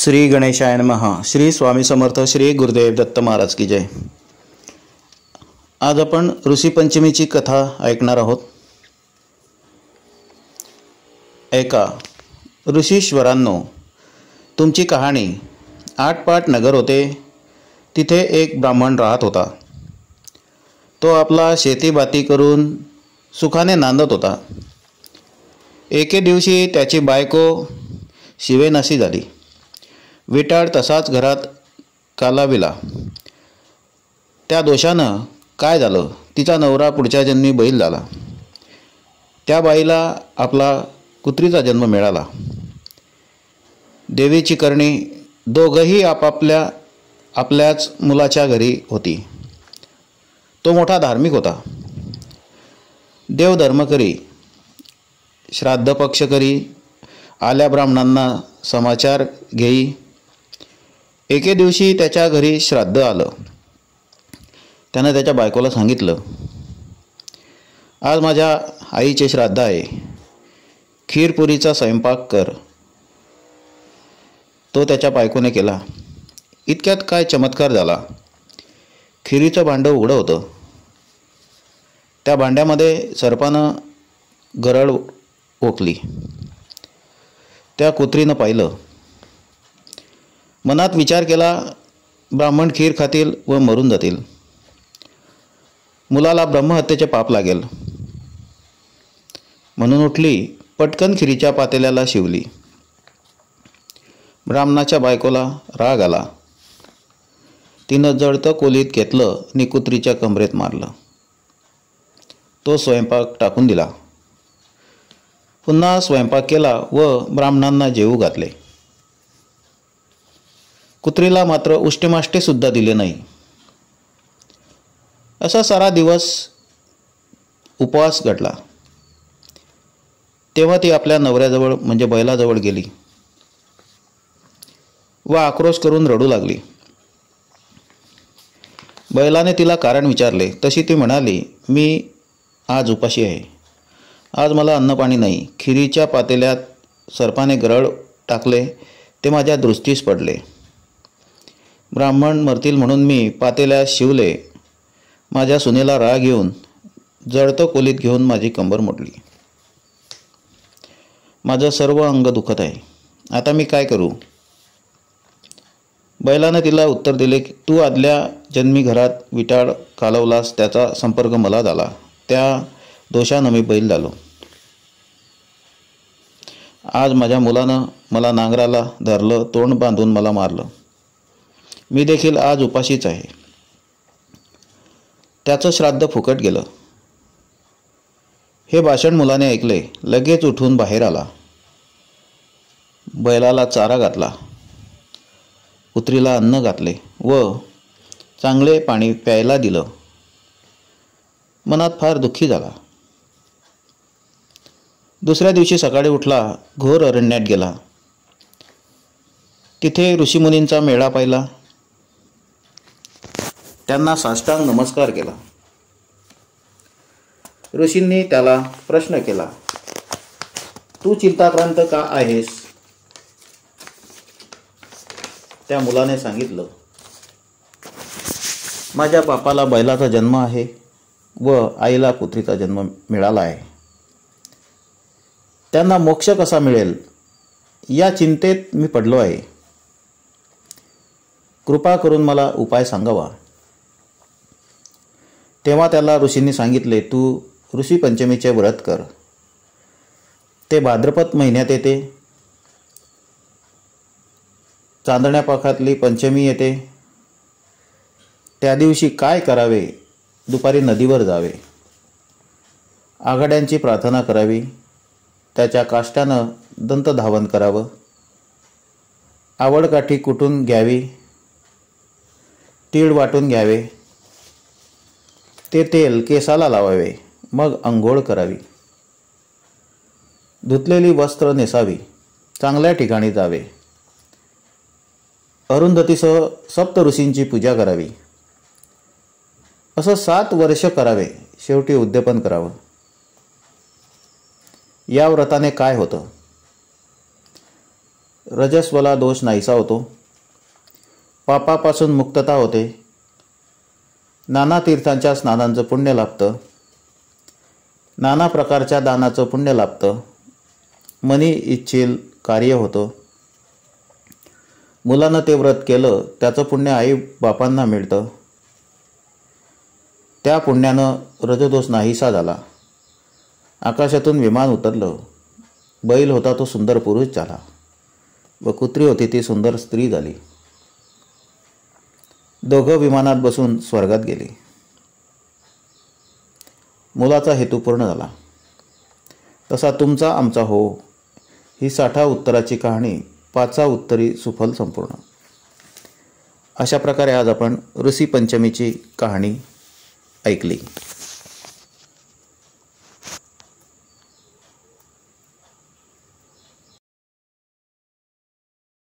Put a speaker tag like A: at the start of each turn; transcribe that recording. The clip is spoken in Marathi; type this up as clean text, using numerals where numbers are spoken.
A: श्री गणेशाय नमः. श्री स्वामी समर्थ. श्री गुरुदेव दत्त महाराज की जय. आज आपण ऋषी पंचमीची कथा ऐकणार आहोत. ऐका ऋषीश्वरांनो, तुमची कहाणी. 8 पाट नगर होते. तिथे एक ब्राह्मण राहत होता. तो आपला शेतीबाती करून सुखाने नांदत होता. एके दिवशी त्याची बायको शिवेनाशी झाली. विटाळ तसाच घरात कालाविला. त्या दोषानं काय झालं, तिचा नवरा पुढच्या जन्मी बैल झाला. त्या बाईला आपला कुत्रीचा जन्म मिळाला. देवीची करणी. दोघंही आपल्याच मुलाच्या घरी होती. तो मोठा धार्मिक होता. देवधर्म करी, श्राद्ध पक्ष करी, आल्या ब्राह्मणांना समाचार घेई. एके दिवशी त्याच्या घरी श्राद्ध आलं. त्यानं त्याच्या बायकोला सांगितलं, आज माझ्या आईचे श्राद्ध आहे, खीरपुरीचा स्वयंपाक कर. तो त्याच्या बायकोने केला. इतक्यात काय चमत्कार झाला. खिरीचं भांडं उघडं होतं. त्या भांड्यामध्ये सर्पानं गरळ ओकली. त्या कुत्रीनं पाहिलं. मनात विचार केला, ब्राह्मण खीर खातील व मरून जातील. मुलाला ब्रह्महत्येचे पाप लागेल. म्हणून उठली, पटकन खिरीच्या पातेल्याला शिवली. ब्राह्मणाच्या बायकोला राग आला. तिनं जळतं कोलीत घेतलं आणि कुत्रीच्या कमरेत मारलं. तो स्वयंपाक टाकून दिला. पुन्हा स्वयंपाक केला व ब्राह्मणांना जेवू घातले. कुत्रीला मात्र उष्टेमाष्टे सुद्धा दिले नाही. असा सारा दिवस उपवास घडला. तेव्हा ती आपल्या नवऱ्याजवळ म्हणजे बैलाजवळ गेली व आक्रोश करून रडू लागली. बैलाने तिला कारण विचारले. तशी ती म्हणाली, मी आज उपाशी आहे. आज मला अन्नपाणी नाही. खिरीच्या पातेल्यात सर्पाने गरळ टाकले, ते माझ्या दृष्टीस पडले. ब्राह्मण मरतील म्हणून मी पातेल्यात शिवले. माझ्या सुनेला राग येऊन जळतं खोलीत घेऊन माझी कंबर मोडली. माझं सर्व अंग दुखत आहे. आता मी काय करू? बैलानं तिला उत्तर दिले, तू आदल्या जन्मी घरात विटाळ कालवलास, त्याचा संपर्क मला झाला. त्या दोषानं मी बैल झालो. आज माझ्या मुलानं मला नांगराला धरलं, तोंड बांधून मला मारलं. मी देखील आज उपाशीच आहे. त्याचं श्राद्ध फुकट गेलं. हे भाषण मुलाने ऐकले. लगेच उठून बाहेर आला. बैलाला चारा घातला, कुत्रीला अन्न घातले व चांगले पाणी प्यायला दिलं. मनात फार दुःखी झाला. दुसऱ्या दिवशी सकाळी उठला, घोर अरण्यात गेला. तिथे ऋषीमुनींचा मेळा पाहिला. त्यांना साष्टांग नमस्कार केला. ऋषींनी त्याला प्रश्न केला, तू चिंताक्रांत का आहेस? त्या मुलाने सांगितलं, माझ्या बापाला बैलाचा जन्म आहे व आईला कुत्रीचा जन्म मिळाला आहे. त्यांना मोक्ष कसा मिळेल या चिंतेत मी पडलो आहे. कृपा करून मला उपाय सांगावा. तेव्हा त्याला ऋषींनी सांगितले, तू ऋषी पंचमीचे व्रत कर. ते भाद्रपद महिन्यात येते. चांदण्या पाखातली पंचमी येते. त्या दिवशी काय करावे? दुपारी नदीवर जावे. आघाड्यांची प्रार्थना करावी. त्याच्या काष्टानं दंतधावन करावं. आवडकाठी कुटून घ्यावी. तीळ वाटून घ्यावे. ते तेल केसाला लावावे. मग अंघोळ करावी. धुतलेली वस्त्र नेसावी. चांगल्या ठिकाणी जावे. अरुंधतीसह सप्त ऋषींची पूजा करावी. असं 7 वर्ष करावे. शेवटी उद्यापन करावं. या व्रताने काय होतं? रजस्वला दोष नाहीसा होतो, पापापासून मुक्तता होते, नाना तीर्थांच्या स्नानांचं पुण्य लाभतं, नाना प्रकारच्या दानाचं पुण्य लाभतं, मनी इच्छिल कार्य होतं, मुलानं ते व्रत केलं त्याचं पुण्य आई बापांना मिळतं, त्या पुण्यानं रजदोष नाहीसा झाला, आकाशातून विमान उतरलं, बैल होता तो सुंदर पुरुष झाला व कुत्री होती ती सुंदर स्त्री झाली. दोघं विमानात बसून स्वर्गात गेली. मुलाचा हेतू पूर्ण झाला. तसा तुमचा आमचा हो ही 60 उत्तराची कहाणी 5 उत्तरी सुफल संपूर्ण. अशा प्रकारे आज आपण ऋषी पंचमीची कहाणी ऐकली.